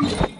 What?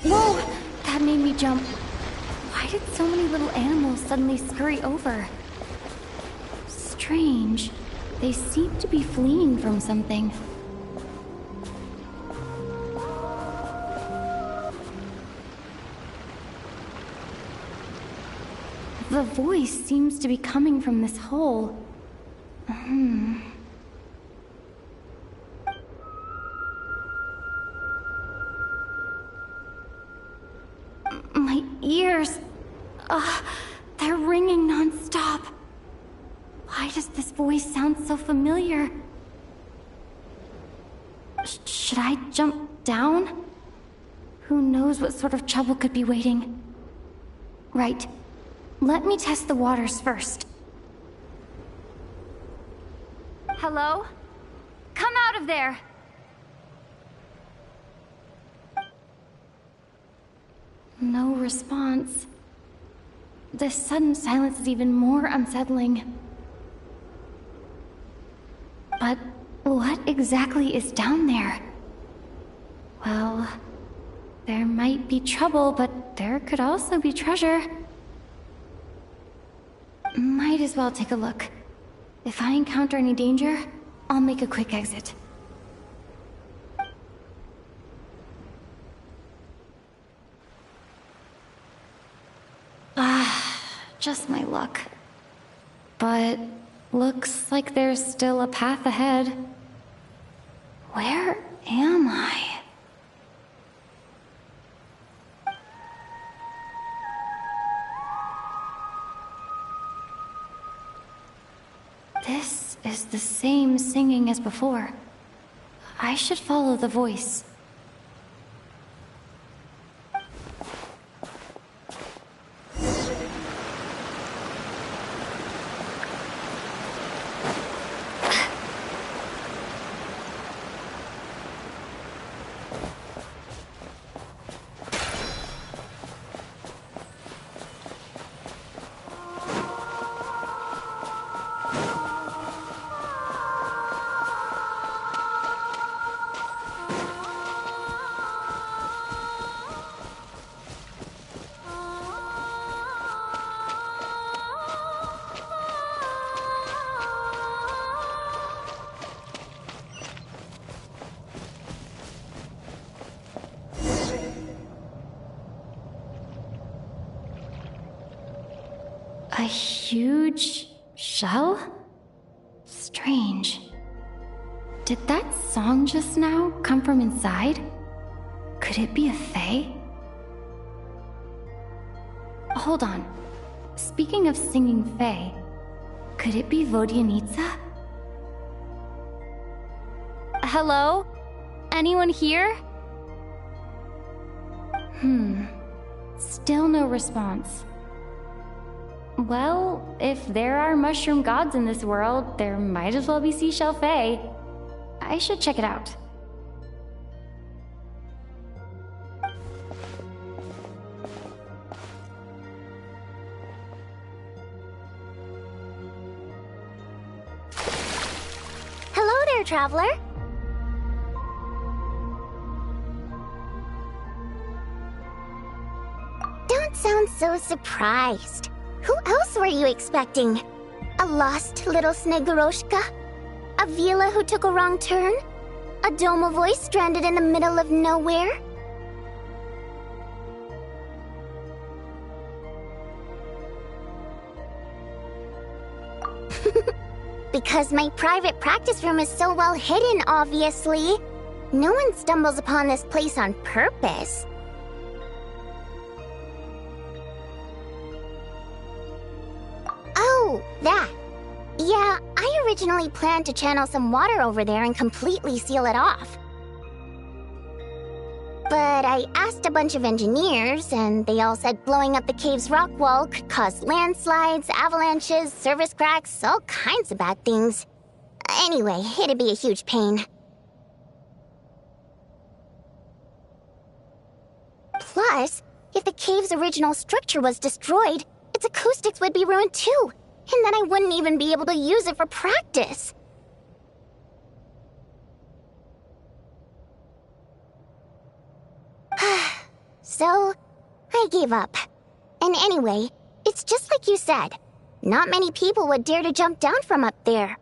Whoa! That made me jump. Why did so many little animals suddenly scurry over? Strange. They seem to be fleeing from something. The voice seems to be coming from this hole. My ears... they're ringing non-stop. Why does this voice sound so familiar? Should I jump down? Who knows what sort of trouble could be waiting? Right. Let me test the waters first. Hello? Come out of there! No response. This sudden silence is even more unsettling. But what exactly is down there? Well, there might be trouble, but there could also be treasure. Might as well take a look. If I encounter any danger, I'll make a quick exit. Just my luck. But looks like there's still a path ahead. Where am I? This is the same singing as before. I should follow the voice. A huge shell? Strange. Did that song just now come from inside? Could it be a fae? Hold on. Speaking of singing fae, could it be Vodyanitsa? Hello? Anyone here? Still no response. Well, if there are mushroom gods in this world, there might as well be seashell fae. I should check it out. Hello there, traveler. Don't sound so surprised. Who else were you expecting? A lost little Snegoroshka? A Vila who took a wrong turn? A Domovoy stranded in the middle of nowhere? Because my private practice room is so well hidden, obviously. No one stumbles upon this place on purpose. Oh, that. Yeah, I originally planned to channel some water over there and completely seal it off. But I asked a bunch of engineers, and they all said blowing up the cave's rock wall could cause landslides, avalanches, surface cracks, all kinds of bad things. Anyway, it'd be a huge pain. Plus, if the cave's original structure was destroyed, its acoustics would be ruined too, and then I wouldn't even be able to use it for practice. So, I gave up. And anyway, it's just like you said. Not many people would dare to jump down from up there.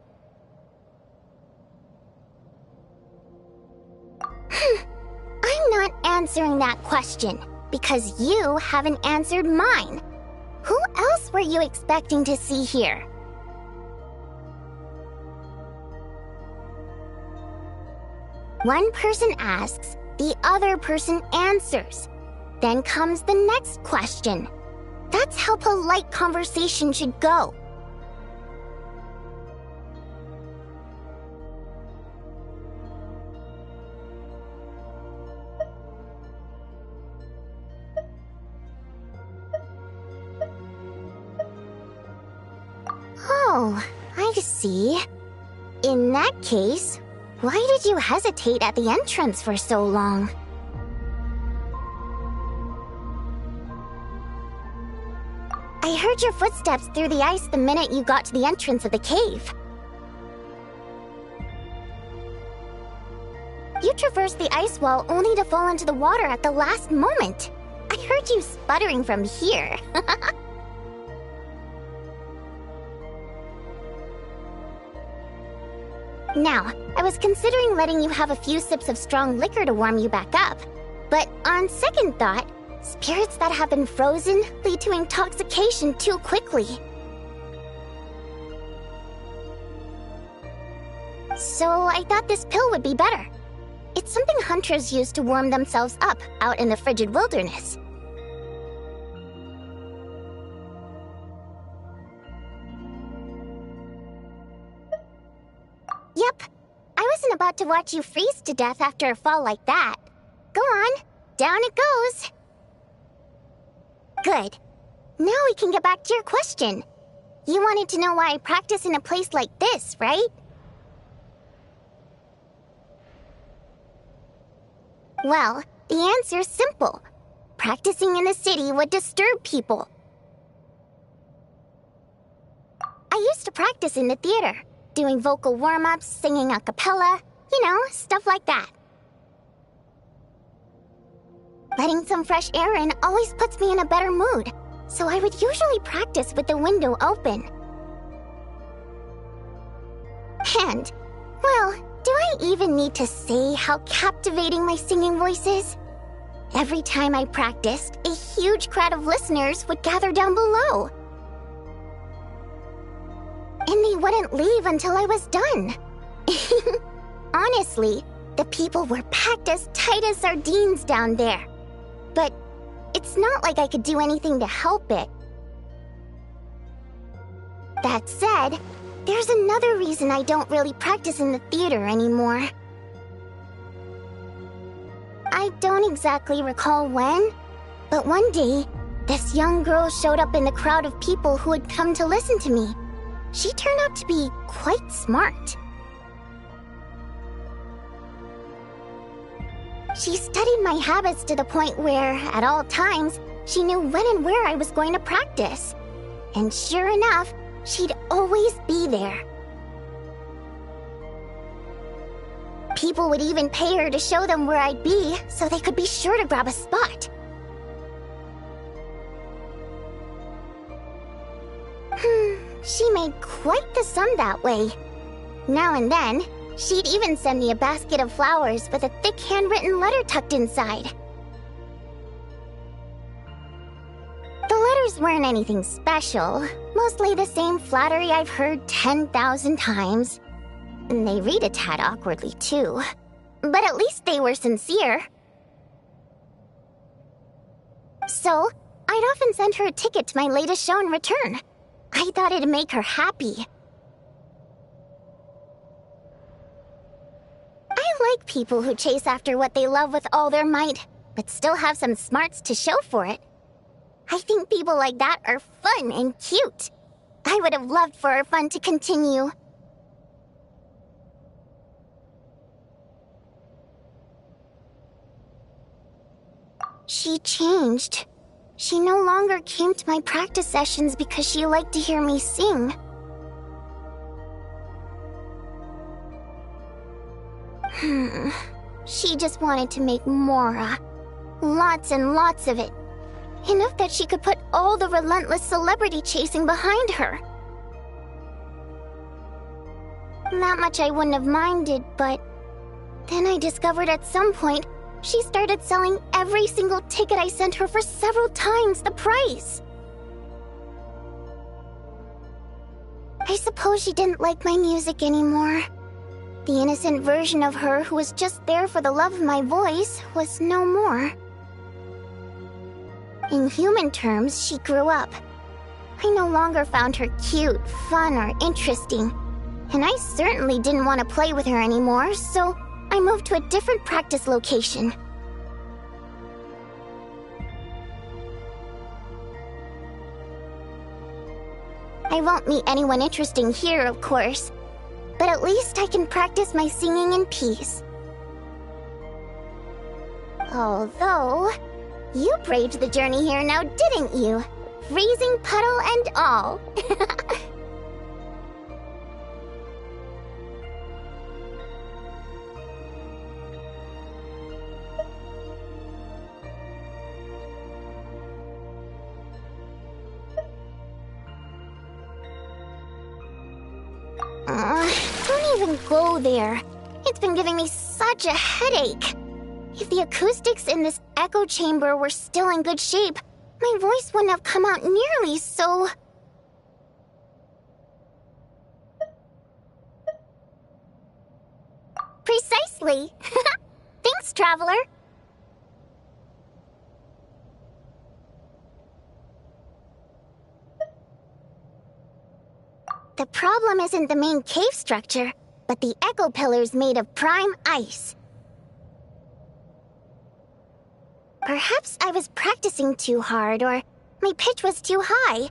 I'm not answering that question, because you haven't answered mine. Who else were you expecting to see here? One person asks, the other person answers. Then comes the next question. That's how polite conversation should go. Oh, I see. In that case, why did you hesitate at the entrance for so long? I heard your footsteps through the ice the minute you got to the entrance of the cave. You traversed the ice wall only to fall into the water at the last moment. I heard you sputtering from here. Now, I was considering letting you have a few sips of strong liquor to warm you back up. But on second thought, spirits that have been frozen lead to intoxication too quickly. So I thought this pill would be better. It's something hunters use to warm themselves up out in the frigid wilderness. Yep, I wasn't about to watch you freeze to death after a fall like that. Go on, down it goes. Good. Now we can get back to your question. You wanted to know why I practice in a place like this, right? Well, the answer's simple. Practicing in the city would disturb people. I used to practice in the theater, doing vocal warm-ups, singing a cappella, you know, stuff like that. Letting some fresh air in always puts me in a better mood, so I would usually practice with the window open. And, well, do I even need to say how captivating my singing voice is? Every time I practiced, a huge crowd of listeners would gather down below. And they wouldn't leave until I was done. Honestly, the people were packed as tight as sardines down there. But it's not like I could do anything to help it. That said, there's another reason I don't really practice in the theater anymore. I don't exactly recall when, but one day, this young girl showed up in the crowd of people who had come to listen to me. She turned out to be quite smart. She studied my habits to the point where, at all times, she knew when and where I was going to practice. And sure enough, she'd always be there. People would even pay her to show them where I'd be, so they could be sure to grab a spot. She made quite the sum that way. Now and then, she'd even send me a basket of flowers with a thick handwritten letter tucked inside. The letters weren't anything special, mostly the same flattery I've heard 10,000 times. And they read a tad awkwardly too. But at least they were sincere. So, I'd often send her a ticket to my latest show in return. I thought it'd make her happy. I like people who chase after what they love with all their might, but still have some smarts to show for it. I think people like that are fun and cute. I would have loved for our fun to continue. She changed. She no longer came to my practice sessions because she liked to hear me sing. She just wanted to make Mora, Lots and lots of it. Enough that she could put all the relentless celebrity chasing behind her. That much I wouldn't have minded, but then I discovered at some point she started selling every single ticket I sent her for several times the price. I suppose she didn't like my music anymore. The innocent version of her who was just there for the love of my voice was no more. In human terms, she grew up. I no longer found her cute, fun, or interesting. And I certainly didn't want to play with her anymore, so I moved to a different practice location. I won't meet anyone interesting here, of course, but at least I can practice my singing in peace. Although, you braved the journey here now, didn't you? Freezing puddle and all. Don't even go there. It's been giving me such a headache. If the acoustics in this echo chamber were still in good shape, my voice wouldn't have come out nearly so... Precisely. Thanks, Traveler. The problem isn't the main cave structure, but the echo pillars made of prime ice. Perhaps I was practicing too hard, or my pitch was too high.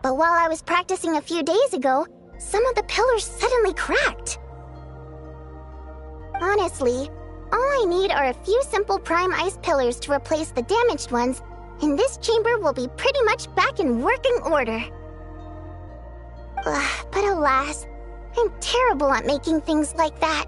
But while I was practicing a few days ago, some of the pillars suddenly cracked. Honestly, all I need are a few simple prime ice pillars to replace the damaged ones, and this chamber will be pretty much back in working order. But alas, I'm terrible at making things like that.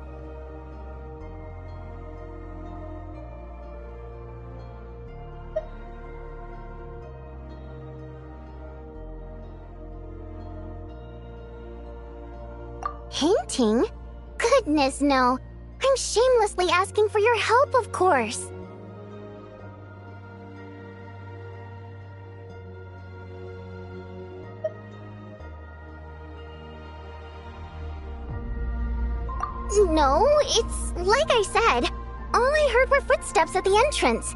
Hinting? Goodness, no. I'm shamelessly asking for your help, of course. No, it's like I said. All I heard were footsteps at the entrance.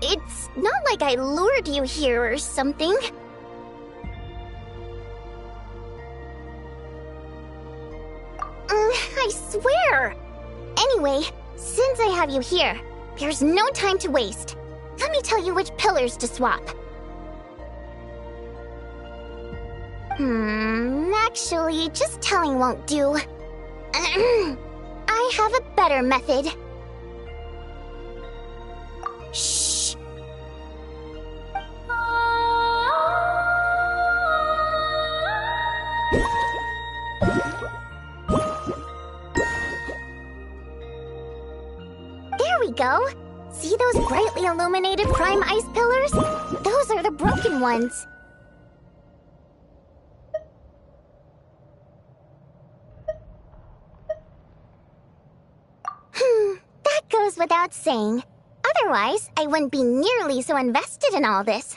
It's not like I lured you here or something. I swear! Anyway, since I have you here, there's no time to waste. Let me tell you which pillars to swap. Actually, just telling won't do. I have a better method. Shh. There we go. See those brightly illuminated prime ice pillars? Those are the broken ones. That goes without saying. Otherwise, I wouldn't be nearly so invested in all this.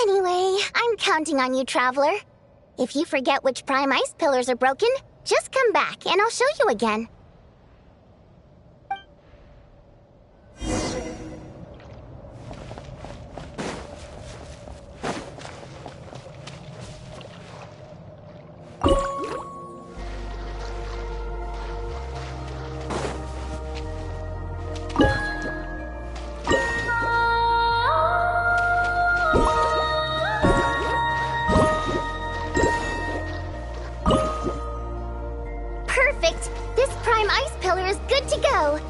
Anyway, I'm counting on you, Traveler. If you forget which prime ice pillars are broken, just come back and I'll show you again. Perfect! This prime ice pillar is good to go!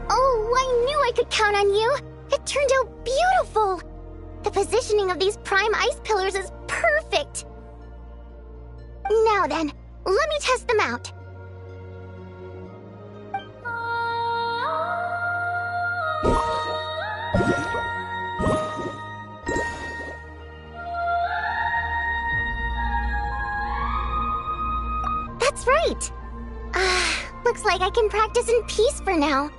Oh, I knew I could count on you! It turned out beautiful! The positioning of these prime ice pillars is perfect! Now then, Let me test them out. That's right. Looks like I can practice in peace for now.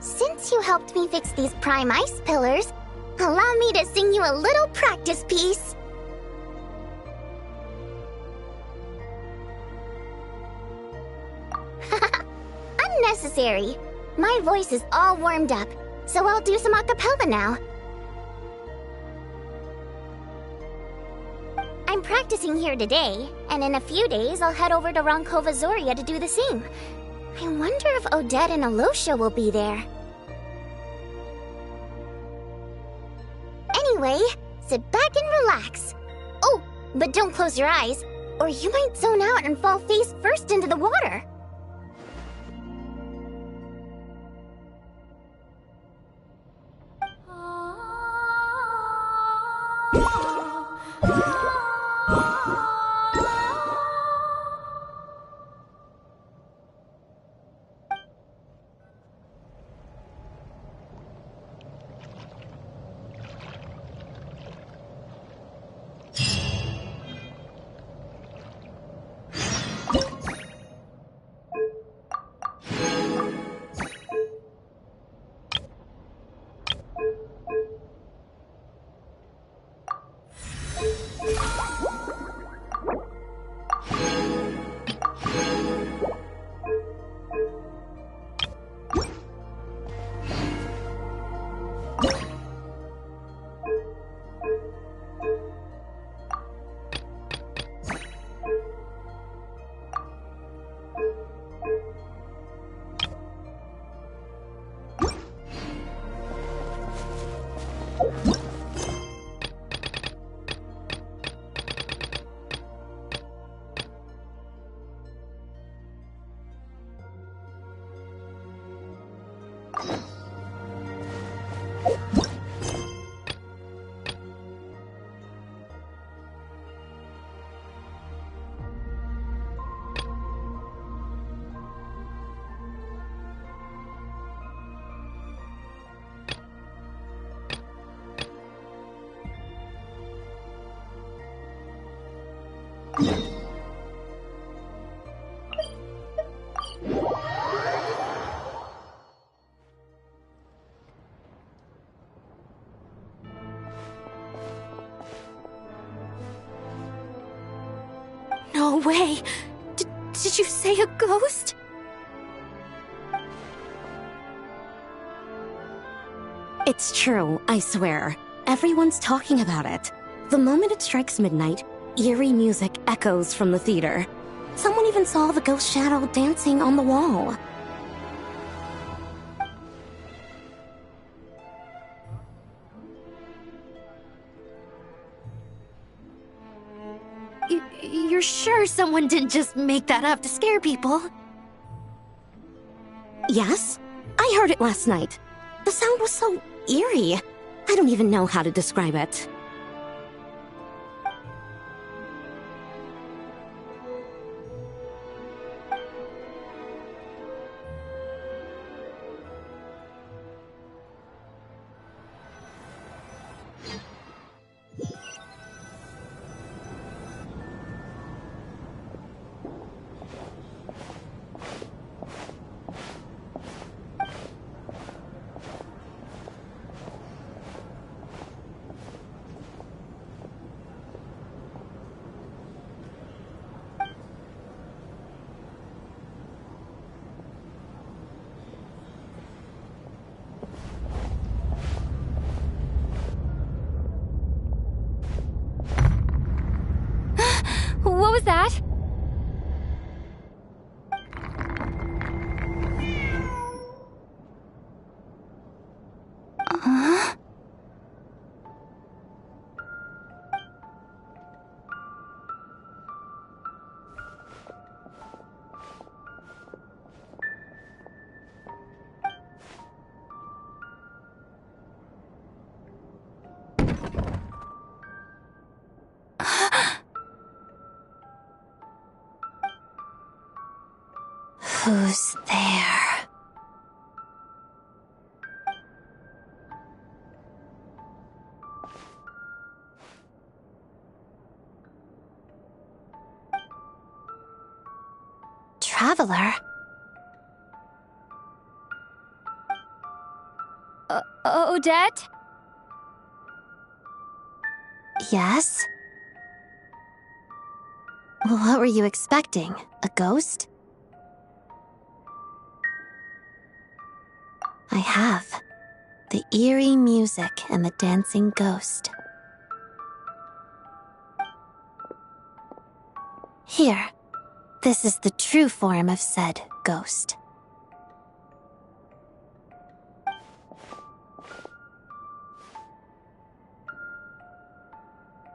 Since you helped me fix these prime ice pillars, allow me to sing you a little practice piece. Unnecessary. My voice is all warmed up, so I'll do some a cappella now. I'm practicing here today, and in a few days I'll head over to Ronkova Zoria to do the same. I wonder if Odette and Alosha will be there. Anyway, sit back and relax. Oh, but don't close your eyes, or you might zone out and fall face first into the water. No way! Did you say a ghost? It's true, I swear. Everyone's talking about it. The moment it strikes midnight, eerie music echoes from the theater. Someone even saw the ghost shadow dancing on the wall. You're sure someone didn't just make that up to scare people? Yes? I heard it last night. The sound was so eerie. I don't even know how to describe it. Who's there? Traveler? Odette? Yes? What were you expecting? A ghost? I have. The eerie music and the dancing ghost. Here. This is the true form of said ghost.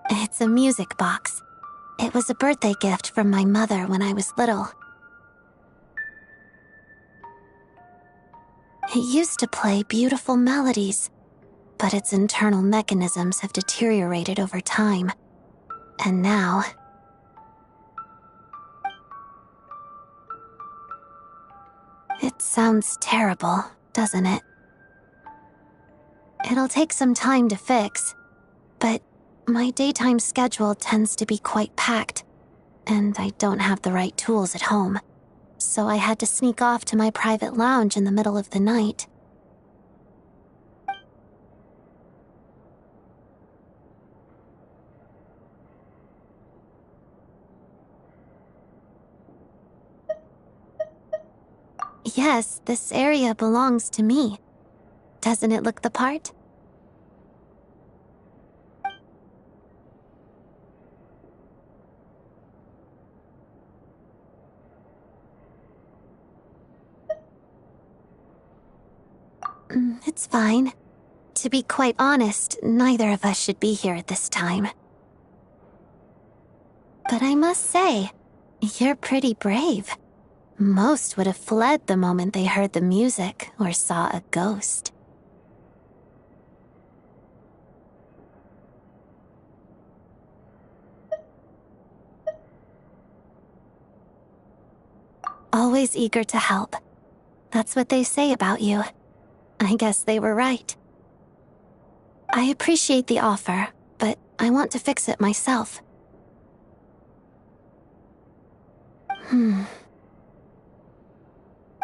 It's a music box. It was a birthday gift from my mother when I was little. It used to play beautiful melodies, but its internal mechanisms have deteriorated over time. And now... It sounds terrible, doesn't it? It'll take some time to fix, but my daytime schedule tends to be quite packed, and I don't have the right tools at home, so I had to sneak off to my private lounge in the middle of the night. Yes, this area belongs to me. Doesn't it look the part? It's fine. To be quite honest, neither of us should be here at this time. But I must say, you're pretty brave. Most would have fled the moment they heard the music or saw a ghost. Always eager to help. That's what they say about you. I guess they were right. I appreciate the offer, but I want to fix it myself.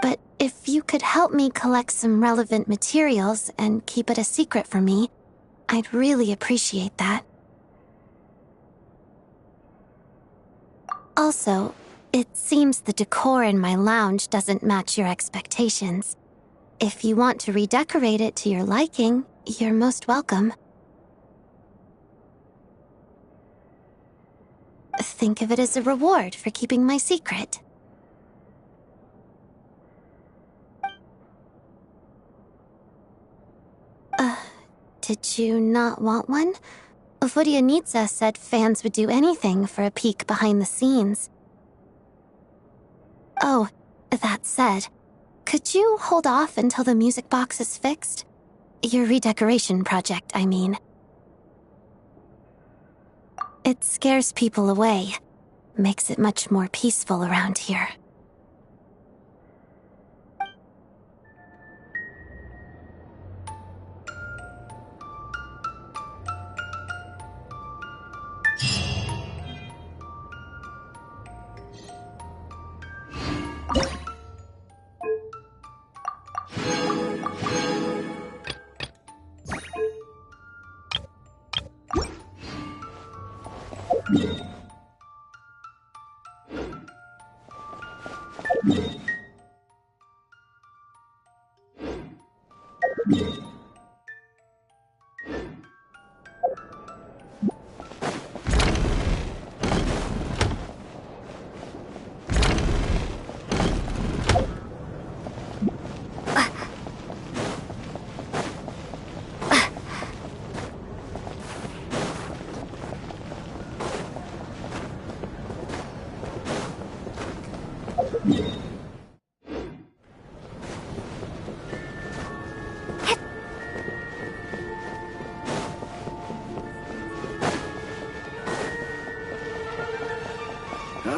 But if you could help me collect some relevant materials and keep it a secret from me, I'd really appreciate that. Also, it seems the decor in my lounge doesn't match your expectations. If you want to redecorate it to your liking, you're most welcome. Think of it as a reward for keeping my secret. Did you not want one? Vodyanitsa said fans would do anything for a peek behind the scenes. Oh, that said, could you hold off until the music box is fixed? Your redecoration project, I mean. It scares people away. Makes it much more peaceful around here.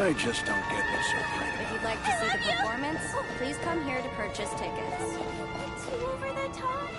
I just don't get what's so great If about you'd like to see the performance, please come here to purchase tickets. Too over the top.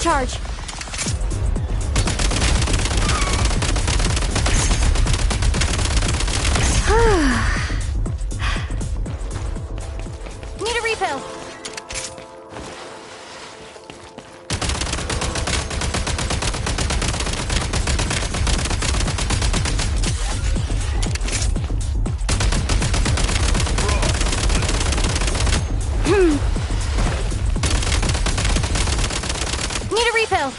recharge. Need a refill. Need a refill.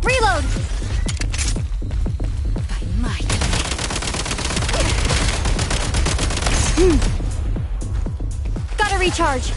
Reload. By my Gotta recharge.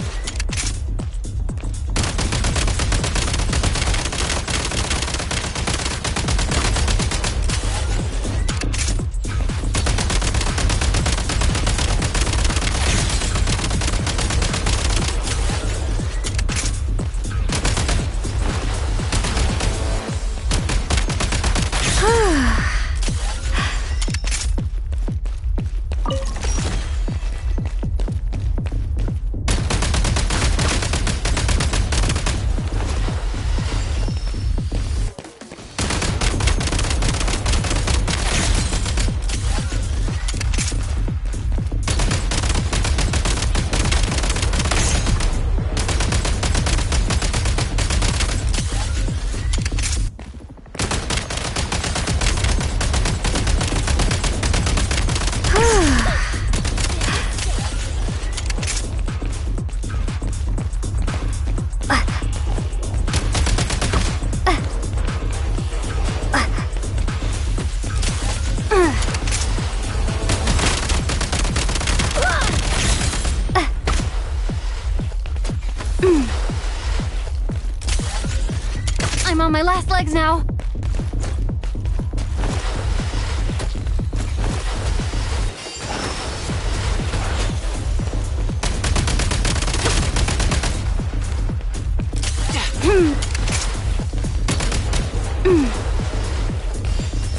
I'm on my last legs now.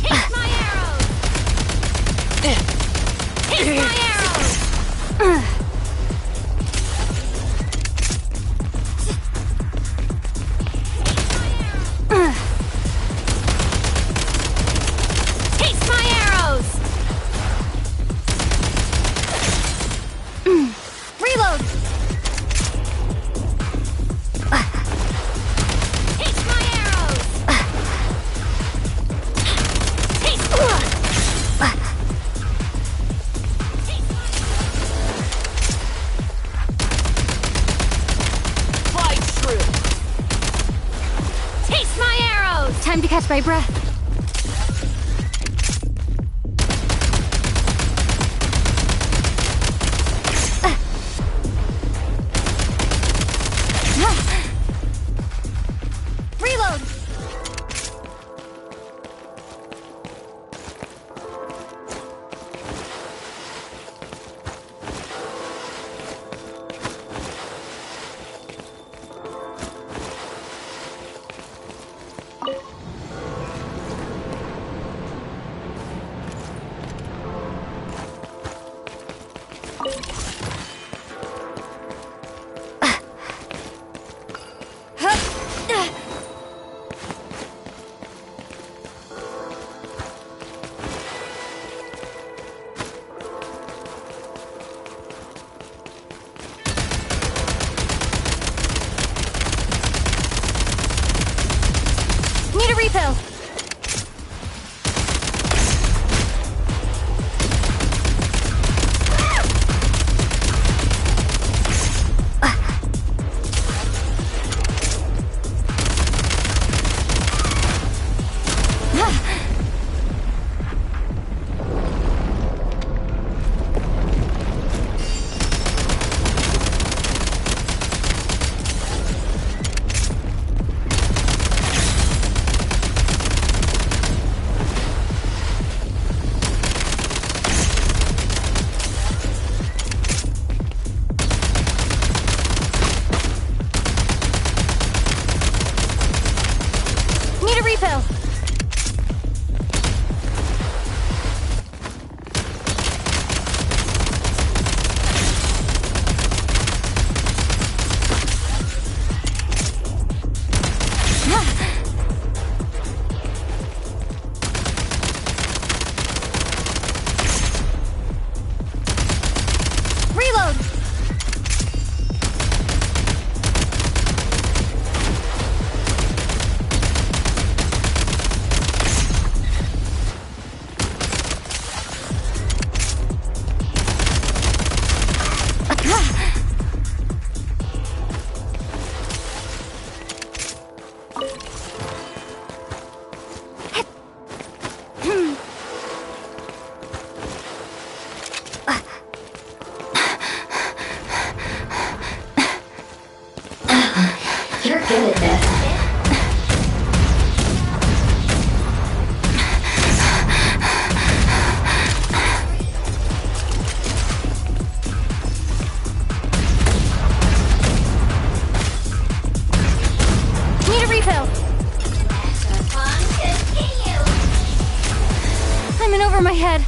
Take my arrows! Take my arrows! Taste my arrows! Reload. Taste my arrows! Taste Fight true. Taste my arrows! Time to catch my breath. Reload. over my head.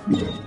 Yeah.